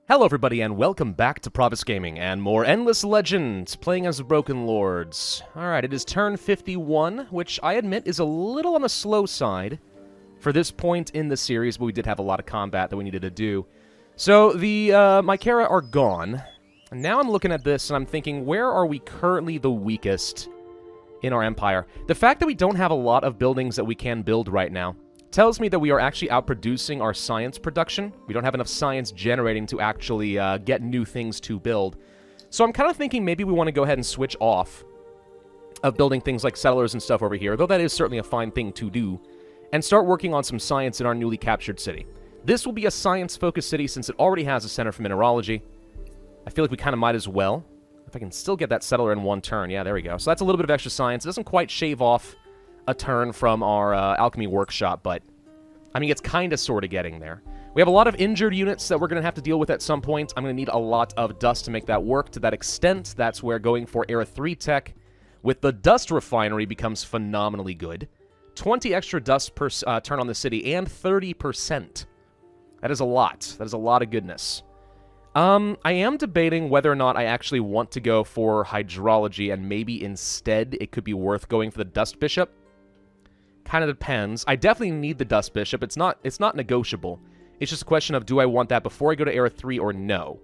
Hello everybody and welcome back to Pravus Gaming and more Endless Legends, playing as the Broken Lords. Alright, it is turn 51, which I admit is a little on the slow side for this point in the series, but we did have a lot of combat that we needed to do. So, the Mycera are gone, and now I'm looking at this and I'm thinking, where are we currently the weakest in our empire? The fact that we don't have a lot of buildings that we can build right now tells me that we are actually outproducing our science production. We don't have enough science generating to actually get new things to build. So I'm kind of thinking maybe we want to go ahead and switch off of building things like settlers and stuff over here, though that is certainly a fine thing to do, and start working on some science in our newly captured city. This will be a science-focused city since it already has a center for mineralogy. I feel like we kind of might as well. If I can still get that settler in one turn. Yeah, there we go. So that's a little bit of extra science. It doesn't quite shave off a turn from our alchemy workshop, but I mean, it's kind of sort of getting there. We have a lot of injured units that we're going to have to deal with at some point. I'm going to need a lot of dust to make that work. To that extent, that's where going for Era 3 tech with the dust refinery becomes phenomenally good. 20 extra dust per turn on the city and 30%. That is a lot. That is a lot of goodness. I am debating whether or not I actually want to go for hydrology and maybe instead it could be worth going for the dust bishop. Kind of depends. I definitely need the Dust Bishop. It's not negotiable. It's just a question of, do I want that before I go to Era 3 or no?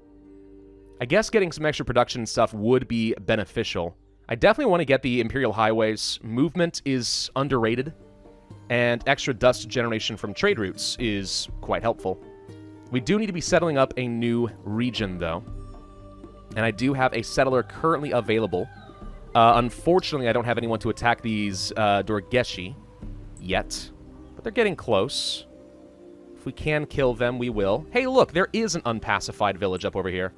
I guess getting some extra production and stuff would be beneficial. I definitely want to get the Imperial Highways. Movement is underrated, and extra dust generation from trade routes is quite helpful. We do need to be settling up a new region, though. And I do have a settler currently available. Unfortunately, I don't have anyone to attack these Dorgeshi yet, but they're getting close. If we can kill them, we will. Hey, look, there is an unpacified village up over here.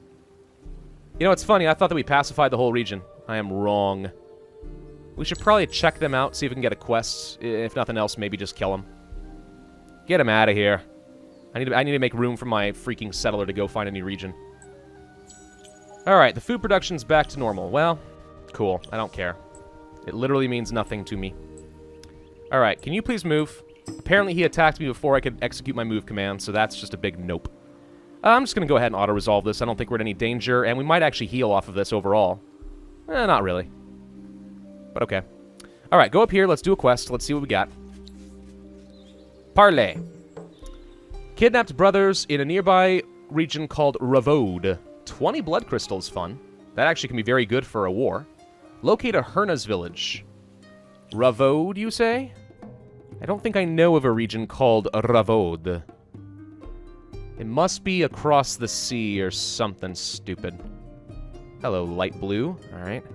You know, it's funny, I thought that we pacified the whole region. I am wrong. We should probably check them out, see if we can get a quest. If nothing else, maybe just kill them. Get them out of here. I need to make room for my freaking settler to go find a new region. Alright, the food production's back to normal. Well, cool. I don't care. It literally means nothing to me. Alright, can you please move? Apparently he attacked me before I could execute my move command, so that's just a big nope. I'm just going to go ahead and auto-resolve this. I don't think we're in any danger, and we might actually heal off of this overall. Not really. But okay. Alright, go up here. Let's do a quest. Let's see what we got. Parley. Kidnapped brothers in a nearby region called Ravode. 20 blood crystals, fun. That actually can be very good for a war. Locate a Herna's village. Ravode, you say? I don't think I know of a region called Ravode. It must be across the sea or something stupid. Hello, light blue. Alright.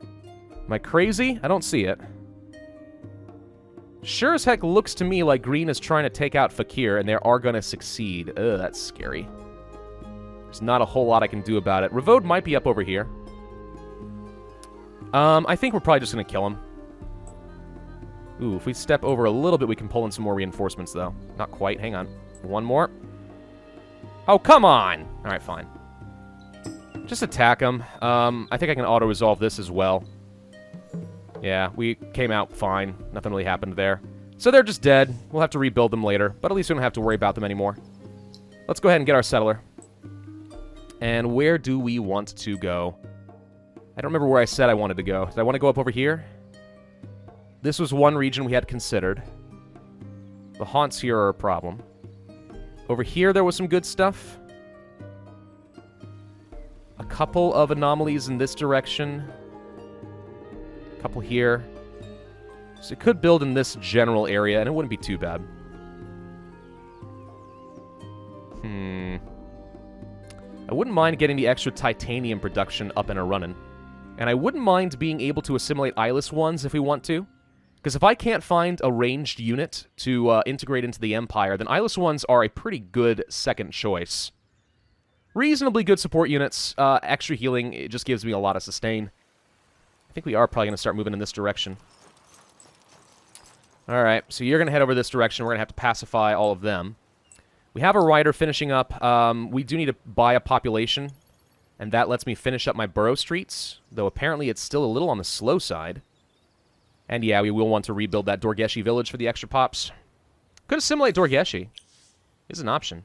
Am I crazy? I don't see it. Sure as heck looks to me like green is trying to take out Fakir, and they are going to succeed. Ugh, that's scary. There's not a whole lot I can do about it. Ravode might be up over here. I think we're probably just going to kill him. Ooh, if we step over a little bit, we can pull in some more reinforcements, though. Not quite. Hang on. One more. Oh, come on! Alright, fine. Just attack them. I think I can auto-resolve this as well. Yeah, we came out fine. Nothing really happened there. So they're just dead. We'll have to rebuild them later, but at least we don't have to worry about them anymore. Let's go ahead and get our settler. And where do we want to go? I don't remember where I said I wanted to go. Did I want to go up over here? This was one region we had considered. The haunts here are a problem. Over here, there was some good stuff. A couple of anomalies in this direction. A couple here. So it could build in this general area, and it wouldn't be too bad. I wouldn't mind getting the extra titanium production up and a-running. And I wouldn't mind being able to assimilate eyeless ones if we want to. Because if I can't find a ranged unit to integrate into the Empire, then eyeless ones are a pretty good second choice. Reasonably good support units. Extra healing, it just gives me a lot of sustain. I think we are probably going to start moving in this direction. Alright, so you're going to head over this direction. We're going to have to pacify all of them. We have a rider finishing up. We do need to buy a population, and that lets me finish up my borough streets, though apparently it's still a little on the slow side. And yeah, we will want to rebuild that Dorgeshi village for the extra pops. Could assimilate Dorgeshi. Is an option.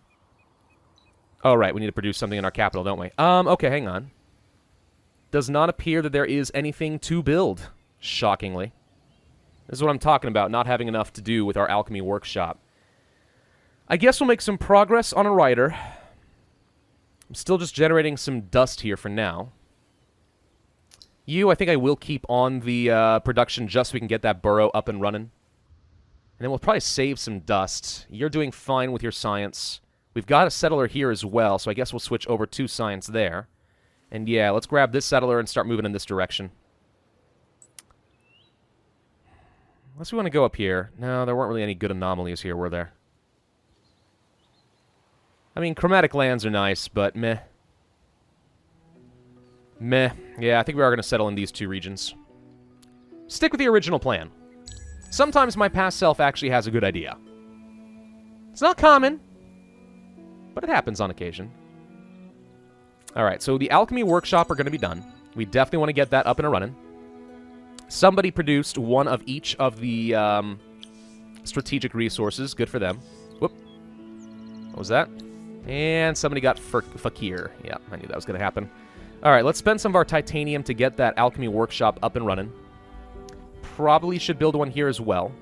Oh, right, we need to produce something in our capital, don't we? Okay, hang on. Does not appear that there is anything to build, shockingly. This is what I'm talking about, not having enough to do with our alchemy workshop. I guess we'll make some progress on a writer. I'm still just generating some dust here for now. I think I will keep on the production just so we can get that burrow up and running. And then we'll probably save some dust. You're doing fine with your science. We've got a settler here as well, so I guess we'll switch over to science there. And yeah, let's grab this settler and start moving in this direction. Unless we want to go up here. No, there weren't really any good anomalies here, were there? I mean, chromatic lands are nice, but meh. Meh. Yeah, I think we are going to settle in these two regions. Stick with the original plan. Sometimes my past self actually has a good idea. It's not common, but it happens on occasion. Alright, so the alchemy workshop are going to be done. We definitely want to get that up and running. Somebody produced one of each of the strategic resources. Good for them. Whoop. What was that? And somebody got Fakir. Yeah, I knew that was going to happen. Alright, let's spend some of our titanium to get that alchemy workshop up and running. Probably should build one here as well.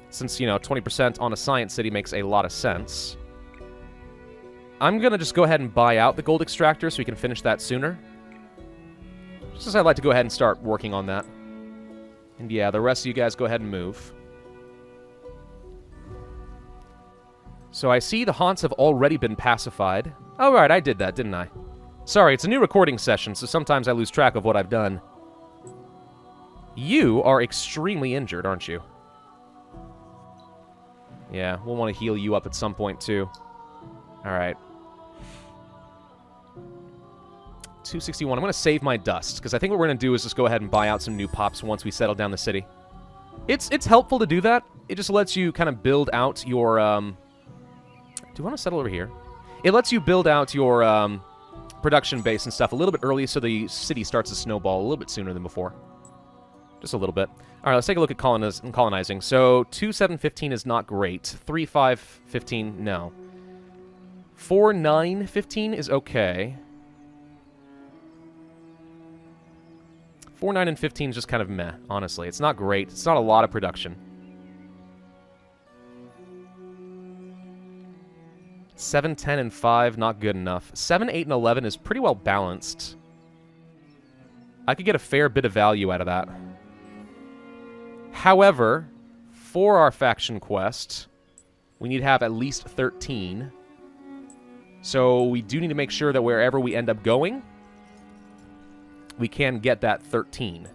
Since, 20% on a science city makes a lot of sense. I'm going to just go ahead and buy out the gold extractor so we can finish that sooner. Just as I'd like to go ahead and start working on that. And yeah, the rest of you guys go ahead and move. So I see the haunts have already been pacified. Oh, right, I did that, didn't I? Sorry, it's a new recording session, so sometimes I lose track of what I've done. You are extremely injured, aren't you? Yeah, we'll want to heal you up at some point, too. Alright. 261. I'm going to save my dust, because I think what we're going to do is just go ahead and buy out some new pops once we settle down the city. It's helpful to do that. It just lets you kind of build out your, Do you want to settle over here? It lets you build out your, production base and stuff a little bit early so the city starts to snowball a little bit sooner than before. Just a little bit. Alright, let's take a look at colonizing. So, 2-7-15 is not great. 3-5-15, no. 4-9-15 is okay. 4, 9, and 15 is just kind of meh, honestly. It's not great. It's not a lot of production. 7, 10, and 5, not good enough. 7, 8, and 11 is pretty well balanced. I could get a fair bit of value out of that. However, for our faction quest, we need to have at least 13. So we do need to make sure that wherever we end up going, we can get that 13.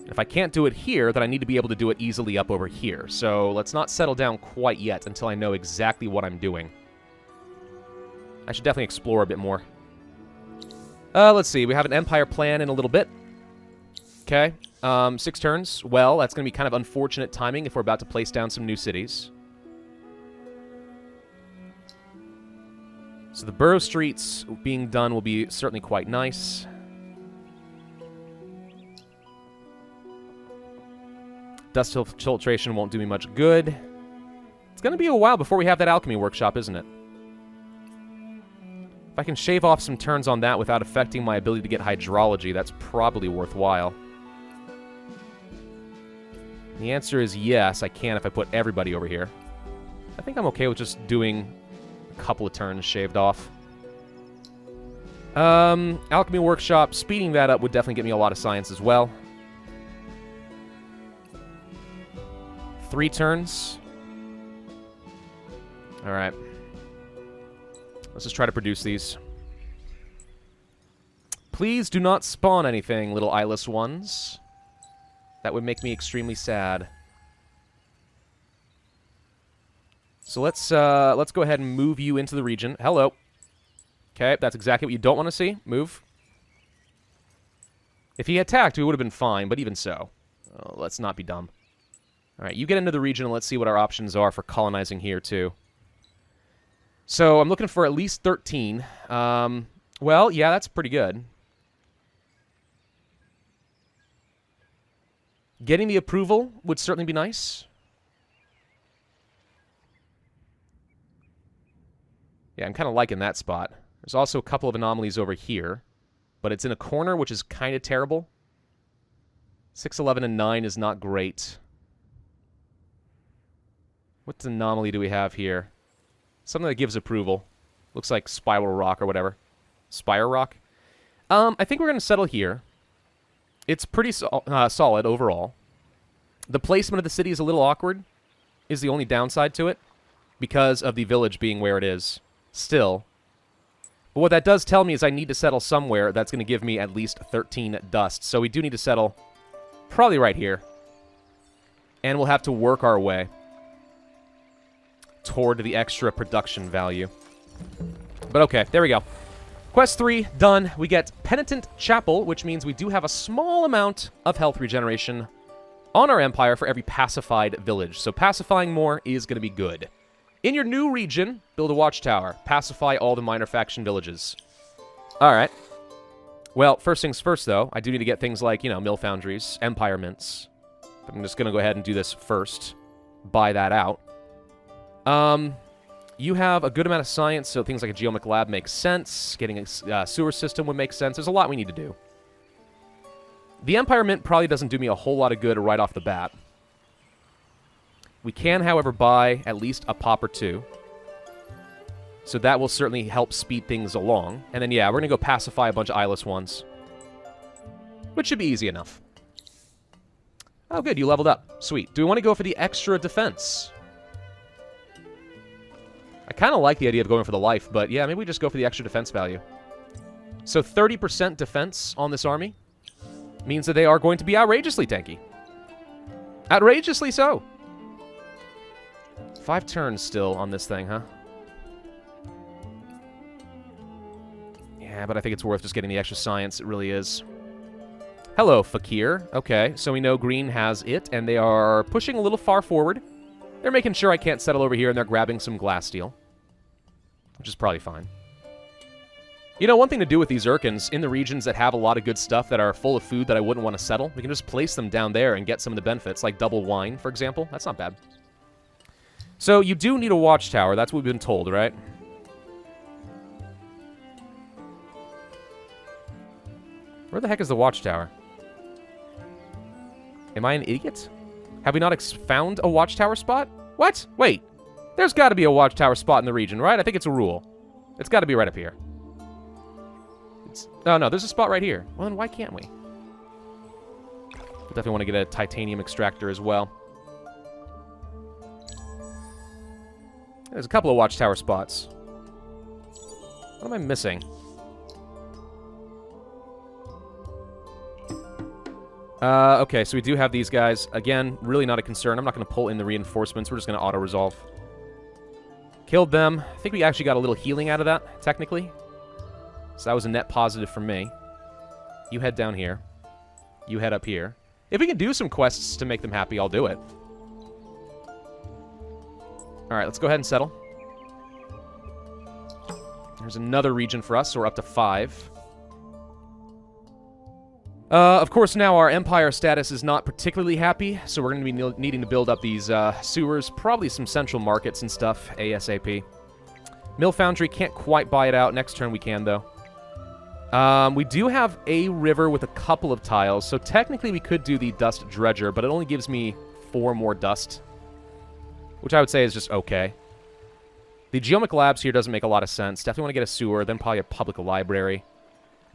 If I can't do it here, then I need to be able to do it easily up over here. So let's not settle down quite yet until I know exactly what I'm doing. I should definitely explore a bit more. Let's see. We have an empire plan in a little bit. Okay. 6 turns. Well, that's going to be kind of unfortunate timing if we're about to place down some new cities. So the borough streets being done will be certainly quite nice. Dust filtration won't do me much good. It's going to be a while before we have that alchemy workshop, isn't it? If I can shave off some turns on that without affecting my ability to get hydrology, that's probably worthwhile. The answer is yes, I can if I put everybody over here. I think I'm okay with just doing a couple of turns shaved off. Alchemy Workshop, speeding that up would definitely get me a lot of science as well. 3 turns. Alright. Let's just try to produce these. Please do not spawn anything, little eyeless ones. That would make me extremely sad. So let's go ahead and move you into the region. Hello. Okay, that's exactly what you don't want to see. Move. If he attacked, we would have been fine, but even so. Let's not be dumb. Alright, you get into the region and let's see what our options are for colonizing here, too. So, I'm looking for at least 13. Well, yeah, that's pretty good. Getting the approval would certainly be nice. Yeah, I'm kind of liking that spot. There's also a couple of anomalies over here, but it's in a corner, which is kind of terrible. 6, 11, and 9 is not great. What anomaly do we have here? Something that gives approval. Looks like Spiral Rock or whatever. Spire Rock? I think we're going to settle here. It's pretty solid overall. The placement of the city is a little awkward, is the only downside to it, because of the village being where it is. Still. But what that does tell me is I need to settle somewhere that's going to give me at least 13 dust. So we do need to settle probably right here. And we'll have to work our way toward the extra production value. But okay, there we go. Quest 3, done. We get Penitent Chapel, which means we do have a small amount of health regeneration on our empire for every pacified village. So pacifying more is going to be good. In your new region, build a watchtower. Pacify all the minor faction villages. Alright. Well, first things first, though. I do need to get things like, you know, mill foundries, empire mints. But I'm just going to go ahead and do this first. Buy that out. You have a good amount of science, so things like a geomic lab makes sense. Getting a sewer system would make sense. There's a lot we need to do. The Empire Mint probably doesn't do me a whole lot of good right off the bat. We can, however, buy at least a pop or two. So that will certainly help speed things along. And then, yeah, we're going to go pacify a bunch of eyeless ones. Which should be easy enough. Oh, good, you leveled up. Sweet. Do we want to go for the extra defense? I kind of like the idea of going for the life, but yeah, maybe we just go for the extra defense value. So 30% defense on this army means that they are going to be outrageously tanky. Outrageously so. 5 turns still on this thing, huh? Yeah, but I think it's worth just getting the extra science. It really is. Hello, Fakir. Okay, so we know green has it, and they are pushing a little far forward. They're making sure I can't settle over here, and they're grabbing some glass steel. Which is probably fine. You know, one thing to do with these Urkins, in the regions that have a lot of good stuff that are full of food that I wouldn't want to settle, we can just place them down there and get some of the benefits, like double wine, for example. That's not bad. So, you do need a watchtower. That's what we've been told, right? Where the heck is the watchtower? Am I an idiot? Have we not found a watchtower spot? What? Wait. There's got to be a watchtower spot in the region, right? I think it's a rule. It's got to be right up here. Oh, no, there's a spot right here. Well, then why can't we? We'll definitely want to get a titanium extractor as well. There's a couple of watchtower spots. What am I missing? Okay, so we do have these guys. Again, really not a concern. I'm not going to pull in the reinforcements. We're just going to auto-resolve. Killed them. I think we actually got a little healing out of that, technically. So that was a net positive for me. You head down here. You head up here. If we can do some quests to make them happy, I'll do it. Alright, let's go ahead and settle. There's another region for us, so we're up to 5. Of course, now our empire status is not particularly happy, so we're going to be needing to build up these sewers, probably some central markets and stuff, ASAP. Mill Foundry can't quite buy it out. Next turn we can, though. We do have a river with a couple of tiles, so technically we could do the Dust Dredger, but it only gives me 4 more dust, which I would say is just okay. The Geomic Labs here doesn't make a lot of sense. Definitely want to get a sewer, then probably a public library.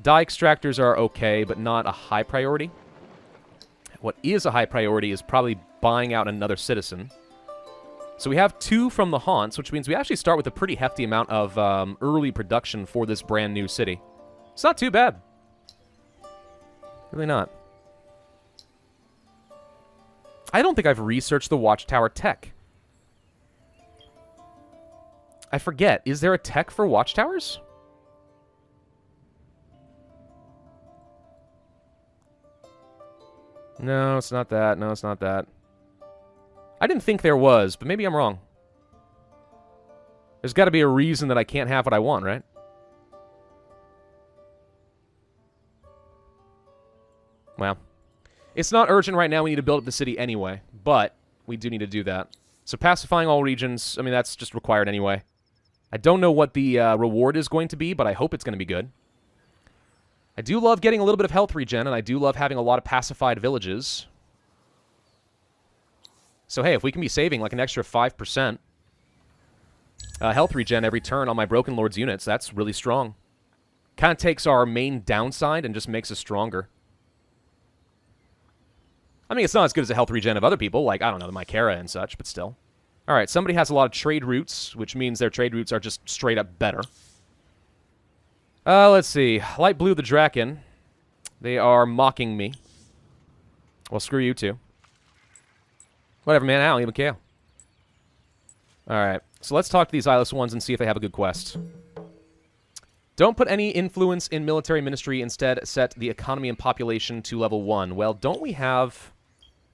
Dye extractors are okay, but not a high priority. What is a high priority is probably buying out another citizen. So we have 2 from the haunts, which means we actually start with a pretty hefty amount of early production for this brand new city. It's not too bad. Really not. I don't think I've researched the Watchtower tech. I forget. Is there a tech for Watchtowers? No, it's not that. No, it's not that. I didn't think there was, but maybe I'm wrong. There's got to be a reason that I can't have what I want, right? Well, it's not urgent right now. We need to build up the city anyway, but we do need to do that. So pacifying all regions, I mean, that's just required anyway. I don't know what the reward is going to be, but I hope it's going to be good. I do love getting a little bit of health regen, and I do love having a lot of pacified villages. So hey, if we can be saving like an extra 5% health regen every turn on my Broken Lord's units, that's really strong. Kind of takes our main downside and just makes us stronger. I mean, it's not as good as the health regen of other people, like, I don't know, the Mycera and such, but still. Alright, somebody has a lot of trade routes, which means their trade routes are just straight up better. Let's see. Light Blue the Draken. They are mocking me. Well, screw you too. Whatever, man. I don't even care. Alright, so let's talk to these eyeless ones and see if they have a good quest. Don't put any influence in military ministry. Instead, set the economy and population to level 1. Well, don't we have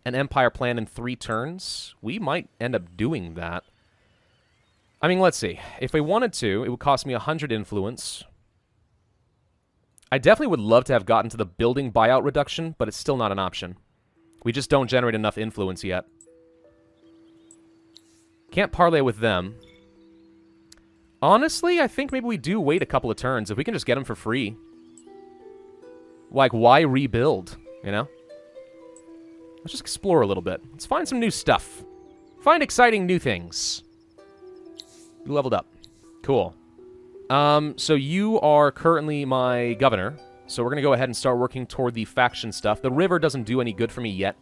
an empire plan in 3 turns? We might end up doing that. I mean, let's see. If we wanted to, it would cost me 100 influence. I definitely would love to have gotten to the building buyout reduction, but it's still not an option. We just don't generate enough influence yet. Can't parlay with them. Honestly, I think maybe we do wait a couple of turns. If we can just get them for free. Like, why rebuild, you know? Let's just explore a little bit. Let's find some new stuff. Find exciting new things. You leveled up. Cool. So you are currently my governor. So we're going to go ahead and start working toward the faction stuff. The river doesn't do any good for me yet.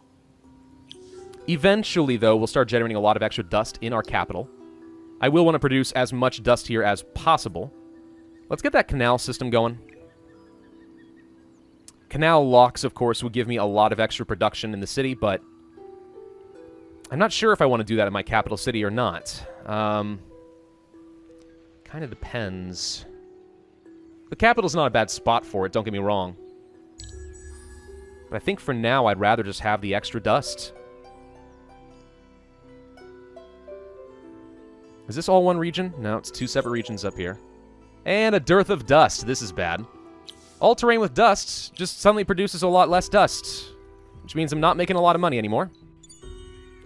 Eventually, though, we'll start generating a lot of extra dust in our capital. I will want to produce as much dust here as possible. Let's get that canal system going. Canal locks, of course, would give me a lot of extra production in the city, but I'm not sure if I want to do that in my capital city or not. Kind of depends. The capital's not a bad spot for it, don't get me wrong. But I think for now, I'd rather just have the extra dust. Is this all one region? No, it's 2 separate regions up here. And a dearth of dust. This is bad. All terrain with dust just suddenly produces a lot less dust, which means I'm not making a lot of money anymore.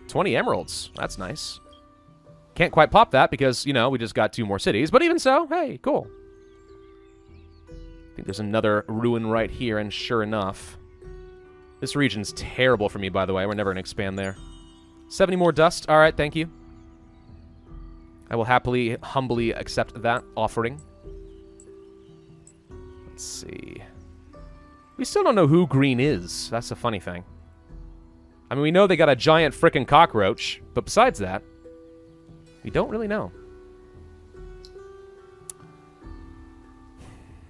20 emeralds. That's nice. Can't quite pop that because, you know, we just got 2 more cities. But even so, hey, cool. I think there's another ruin right here, and sure enough. This region's terrible for me, by the way. We're never going to expand there. 70 more dust. All right, thank you. I will happily, humbly accept that offering. Let's see. We still don't know who Green is. That's the funny thing. I mean, we know they got a giant frickin' cockroach, but besides that, we don't really know.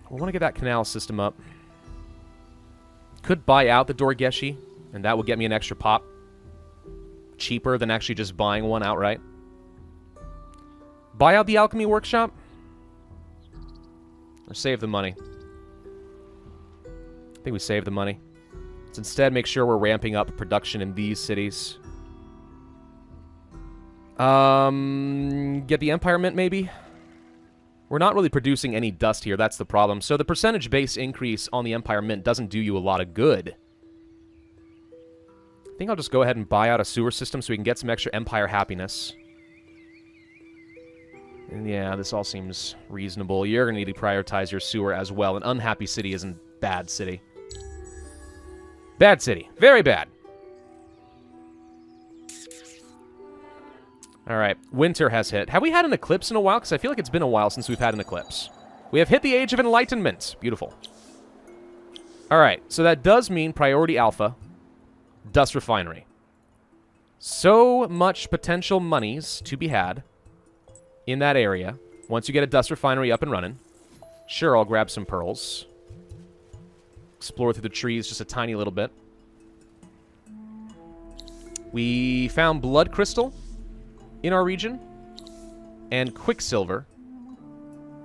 We want to get that canal system up. Could buy out the Dorgeshi, and that would get me an extra pop. Cheaper than actually just buying one outright. Buy out the alchemy workshop? Or save the money? I think we save the money. Let's instead make sure we're ramping up production in these cities. Get the Empire Mint, maybe? We're not really producing any dust here, that's the problem. So the percentage base increase on the Empire Mint doesn't do you a lot of good. I think I'll just go ahead and buy out a sewer system so we can get some extra Empire happiness. And yeah, this all seems reasonable. You're going to need to prioritize your sewer as well. An unhappy city isn't bad city. Bad city. Very bad. Alright, winter has hit. Have we had an eclipse in a while? Because I feel like it's been a while since we've had an eclipse. We have hit the Age of Enlightenment. Beautiful. Alright, so that does mean priority alpha. Dust refinery. So much potential monies to be had in that area. Once you get a dust refinery up and running. Sure, I'll grab some pearls. Explore through the trees just a tiny little bit. We found blood crystal in our region. And quicksilver.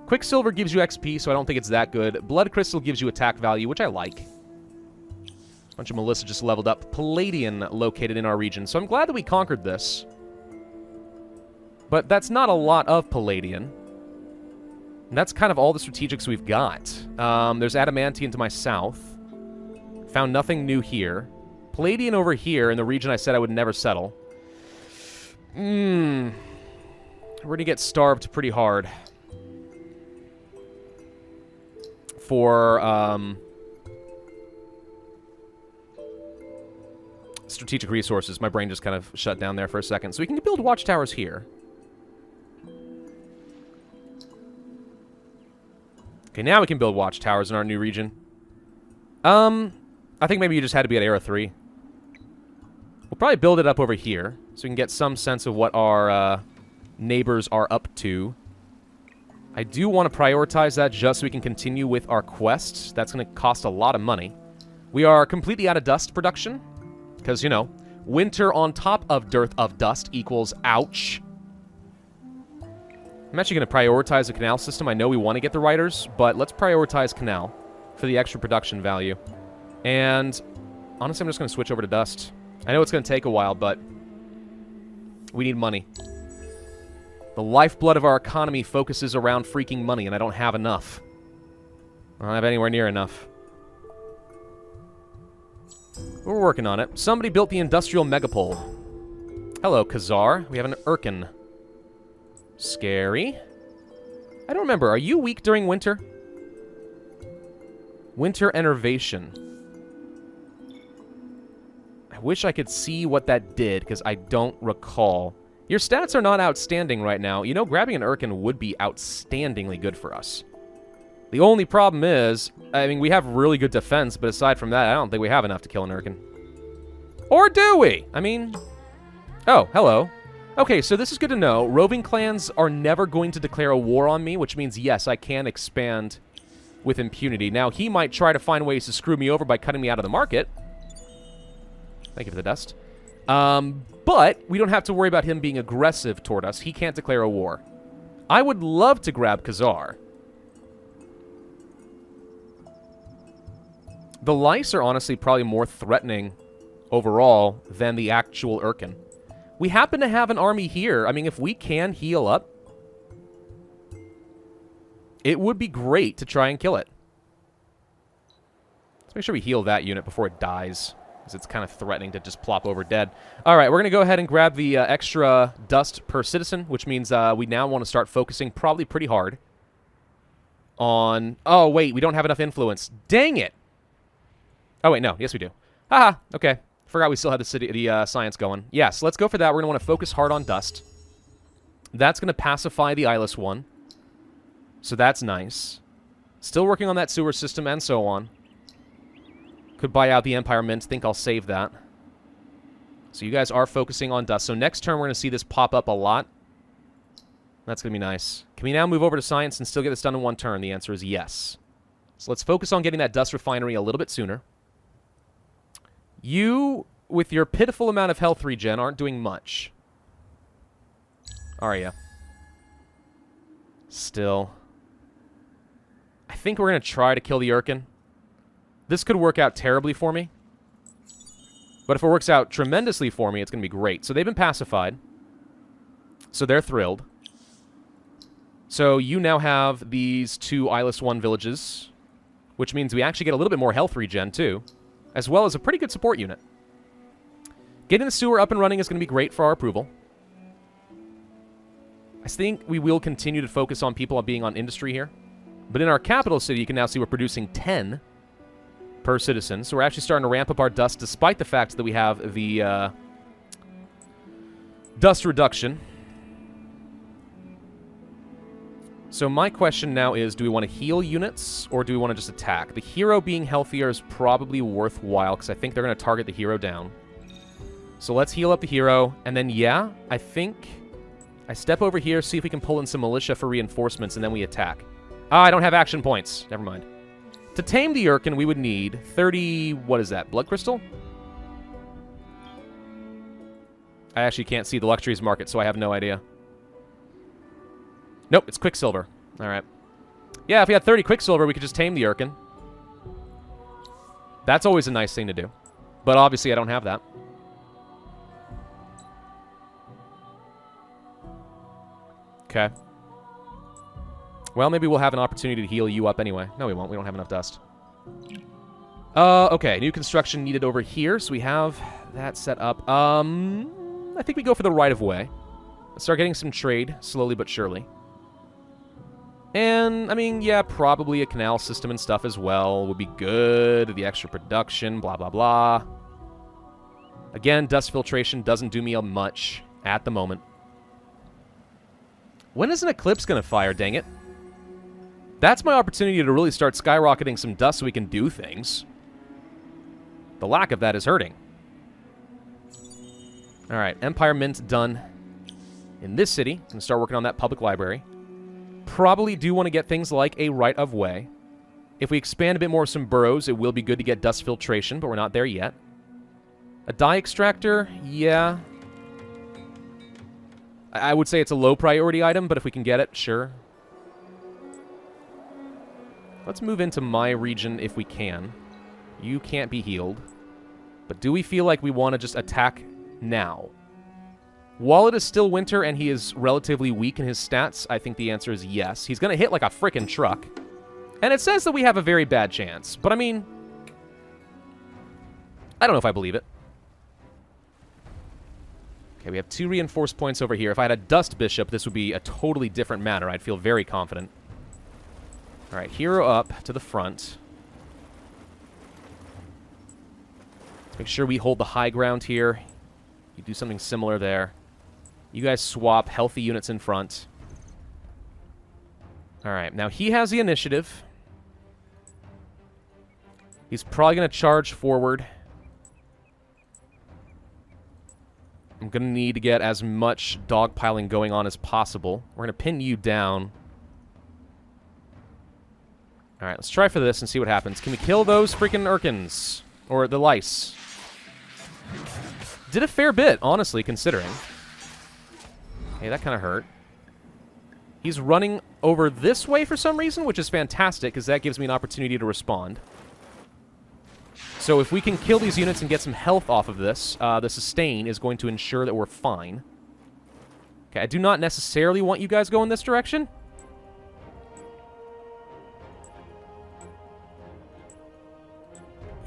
Quicksilver gives you XP, so I don't think it's that good. Blood crystal gives you attack value, which I like. A bunch of Melissa just leveled up. Palladian located in our region, so I'm glad that we conquered this. But that's not a lot of Palladian. And that's kind of all the strategics we've got. There's Adamantium to my south. Found nothing new here. Palladian over here in the region I said I would never settle. We're going to get starved pretty hard. for strategic resources. My brain just kind of shut down there for a second. So we can build watchtowers here. Okay, now we can build watchtowers in our new region. I think maybe you just had to be at Era 3. We'll probably build it up over here, so we can get some sense of what our neighbors are up to. I do want to prioritize that just so we can continue with our quests. That's going to cost a lot of money. We are completely out of dust production, because, you know, winter on top of dearth of dust equals ouch. I'm actually going to prioritize the canal system. I know we want to get the writers, but let's prioritize canal for the extra production value. And honestly, I'm just going to switch over to dust. I know it's going to take a while, but we need money. The lifeblood of our economy focuses around freaking money, and I don't have enough. I don't have anywhere near enough. We're working on it. Somebody built the industrial megapole. Hello, Khazar. We have an Urkin. Scary. I don't remember. Are you weak during winter? Winter enervation. I wish I could see what that did, because I don't recall. Your stats are not outstanding right now. You know, grabbing an Urkin would be outstandingly good for us. The only problem is, I mean, we have really good defense, but aside from that, I don't think we have enough to kill an Urkin. Or do we? I mean... Oh, hello. Okay, so this is good to know. Roving clans are never going to declare a war on me, which means, yes, I can expand with impunity. Now, he might try to find ways to screw me over by cutting me out of the market. Thank you for the dust. But we don't have to worry about him being aggressive toward us. He can't declare a war. I would love to grab Khazar. The lice are honestly probably more threatening overall than the actual Urkin. We happen to have an army here. I mean, if we can heal up, it would be great to try and kill it. Let's make sure we heal that unit before it dies, because it's kind of threatening to just plop over dead. All right, we're going to go ahead and grab the extra dust per citizen, which means we now want to start focusing probably pretty hard on... Oh, wait, we don't have enough influence. Dang it! Oh, wait, no. Yes, we do. Haha, okay. Forgot we still had the science going. Yes, let's go for that. We're going to want to focus hard on dust. That's going to pacify the eyeless one. So that's nice. Still working on that sewer system and so on. Could buy out the Empire Mint. Think I'll save that. So you guys are focusing on dust. So next turn, we're going to see this pop up a lot. That's going to be nice. Can we now move over to science and still get this done in one turn? The answer is yes. So let's focus on getting that dust refinery a little bit sooner. You, with your pitiful amount of health regen, aren't doing much. Are you? Still. I think we're going to try to kill the Urkin. This could work out terribly for me. But if it works out tremendously for me, it's going to be great. So they've been pacified. So they're thrilled. So you now have these two Eyeless One villages, which means we actually get a little bit more health regen, too, as well as a pretty good support unit. Getting the sewer up and running is going to be great for our approval. I think we will continue to focus on people being on industry here. But in our capital city, you can now see we're producing 10 per citizen. So we're actually starting to ramp up our dust, despite the fact that we have the dust reduction. So my question now is, do we want to heal units, or do we want to just attack? The hero being healthier is probably worthwhile, because I think they're going to target the hero down. So let's heal up the hero, and then, yeah, I think I step over here, see if we can pull in some militia for reinforcements, and then we attack. Ah, I don't have action points. Never mind. To tame the Urkin, we would need 30... What is that? Blood crystal? I actually can't see the luxuries market, so I have no idea. Nope, it's Quicksilver. All right. Yeah, if we had 30 Quicksilver, we could just tame the Urkin. That's always a nice thing to do. But obviously, I don't have that. Okay. Well, maybe we'll have an opportunity to heal you up anyway. No, we won't. We don't have enough dust. Okay. New construction needed over here, so we have that set up. I think we go for the right-of-way. Let's start getting some trade, slowly but surely. And, I mean, yeah, probably a canal system and stuff as well would be good. The extra production, blah, blah, blah. Again, dust filtration doesn't do me much at the moment. When is an eclipse going to fire, dang it? That's my opportunity to really start skyrocketing some dust so we can do things. The lack of that is hurting. Alright, Empire Mint done. In this city, I'm going to start working on that public library. Probably do want to get things like a right-of-way. If we expand a bit more of some boroughs, it will be good to get dust filtration, but we're not there yet. A dye extractor, yeah. I would say it's a low priority item, but if we can get it, sure. Let's move into my region if we can. You can't be healed. But do we feel like we want to just attack now? While it is still winter and he is relatively weak in his stats, I think the answer is yes. He's going to hit like a frickin' truck. And it says that we have a very bad chance. But I mean, I don't know if I believe it. Okay, we have 2 reinforced points over here. If I had a Dust Bishop, this would be a totally different matter. I'd feel very confident. Alright, hero up to the front. Let's make sure we hold the high ground here. You do something similar there. You guys swap healthy units in front. Alright, now he has the initiative. He's probably going to charge forward. I'm going to need to get as much dogpiling going on as possible. We're going to pin you down. Alright, let's try for this and see what happens. Can we kill those freaking Urkins? Or the lice? Did a fair bit, honestly, considering. Hey, that kind of hurt. He's running over this way for some reason, which is fantastic, because that gives me an opportunity to respond. So if we can kill these units and get some health off of this, the sustain is going to ensure that we're fine. Okay, I do not necessarily want you guys going this direction.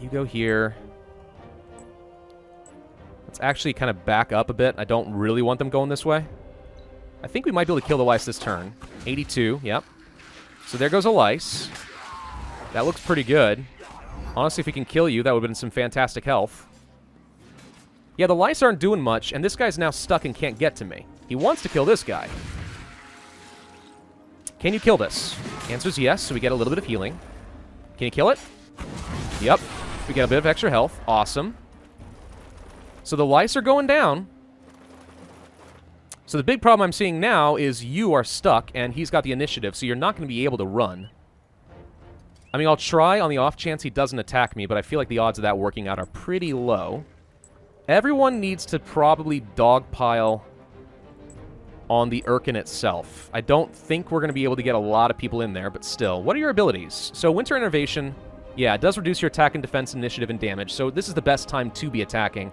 You go here. Let's actually kind of back up a bit. I don't really want them going this way. I think we might be able to kill the lice this turn. 82, yep. So there goes a lice. That looks pretty good. Honestly, if we can kill you, that would have been some fantastic health. Yeah, the lice aren't doing much, and this guy's now stuck and can't get to me. He wants to kill this guy. Can you kill this? Answer's yes, so we get a little bit of healing. Can you kill it? Yep. We get a bit of extra health. Awesome. So the lice are going down. So the big problem I'm seeing now is you are stuck, and he's got the initiative, so you're not going to be able to run. I mean, I'll try on the off chance he doesn't attack me, but I feel like the odds of that working out are pretty low. Everyone needs to probably dogpile on the Urkin itself. I don't think we're going to be able to get a lot of people in there, but still. What are your abilities? So Winter Innovation, yeah, it does reduce your attack and defense, initiative, and damage, so this is the best time to be attacking.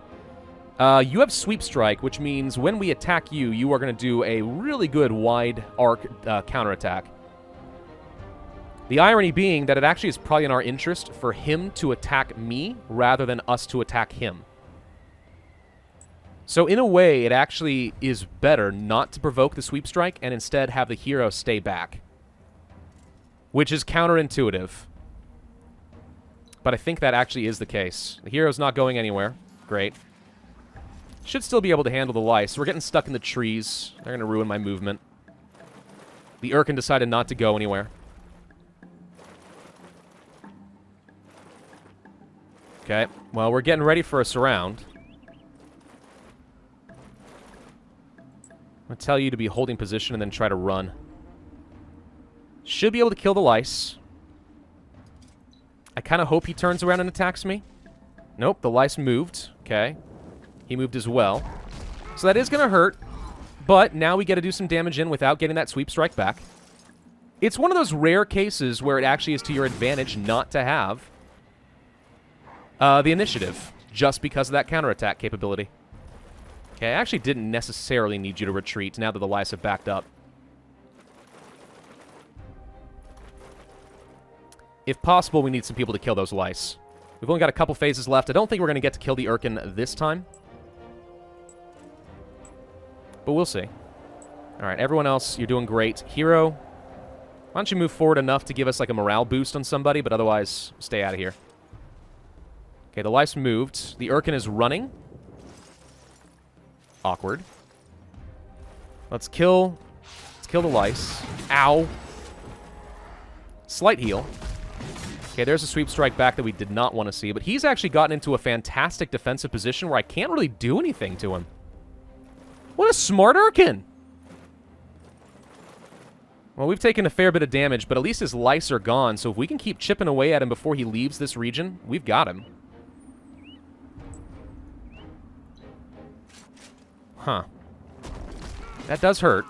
You have Sweep Strike, which means when we attack you, you are going to do a really good wide arc counterattack. The irony being that it actually is probably in our interest for him to attack me rather than us to attack him. So in a way, it actually is better not to provoke the Sweep Strike and instead have the hero stay back. Which is counterintuitive. But I think that actually is the case. The hero's not going anywhere. Great. Should still be able to handle the lice. We're getting stuck in the trees. They're going to ruin my movement. The Urkin decided not to go anywhere. Okay, well, we're getting ready for a surround. I'm going to tell you to be holding position and then try to run. Should be able to kill the lice. I kind of hope he turns around and attacks me. Nope, the lice moved. Okay. He moved as well. So that is going to hurt. But now we get to do some damage in without getting that Sweep Strike back. It's one of those rare cases where it actually is to your advantage not to have the initiative, just because of that counterattack capability. Okay, I actually didn't necessarily need you to retreat now that the lice have backed up. If possible, we need some people to kill those lice. We've only got a couple phases left. I don't think we're going to get to kill the Urkin this time. But we'll see. Alright, everyone else, you're doing great. Hero. Why don't you move forward enough to give us like a morale boost on somebody, but otherwise stay out of here. Okay, the Life's moved. The Urkin is running. Awkward. Let's kill the Lice. Ow. Slight heal. Okay, there's a sweep strike back that we did not want to see, but he's actually gotten into a fantastic defensive position where I can't really do anything to him. What a smart Urkin! Well, we've taken a fair bit of damage, but at least his Lice are gone, so if we can keep chipping away at him before he leaves this region, we've got him. Huh. That does hurt.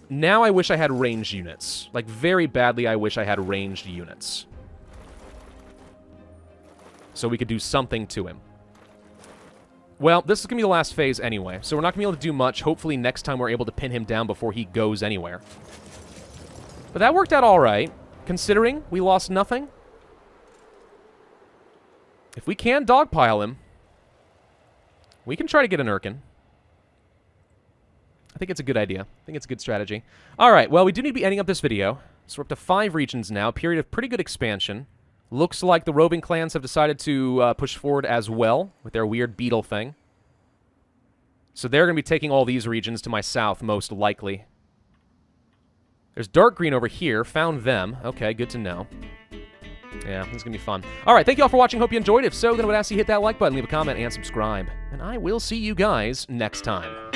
Now I wish I had ranged units. Like, very badly I wish I had ranged units. So we could do something to him. Well, this is going to be the last phase anyway, so we're not going to be able to do much. Hopefully next time we're able to pin him down before he goes anywhere. But that worked out alright, considering we lost nothing. If we can dogpile him, we can try to get an Urkin. I think it's a good idea. I think it's a good strategy. Alright, well, we do need to be ending up this video. So we're up to 5 regions now, period of pretty good expansion. Looks like the roving clans have decided to push forward as well with their weird beetle thing. So they're going to be taking all these regions to my south, most likely. There's dark green over here. Found them. Okay, good to know. Yeah, this is going to be fun. Alright, thank you all for watching. Hope you enjoyed. If so, then I would ask you to hit that like button, leave a comment, and subscribe. And I will see you guys next time.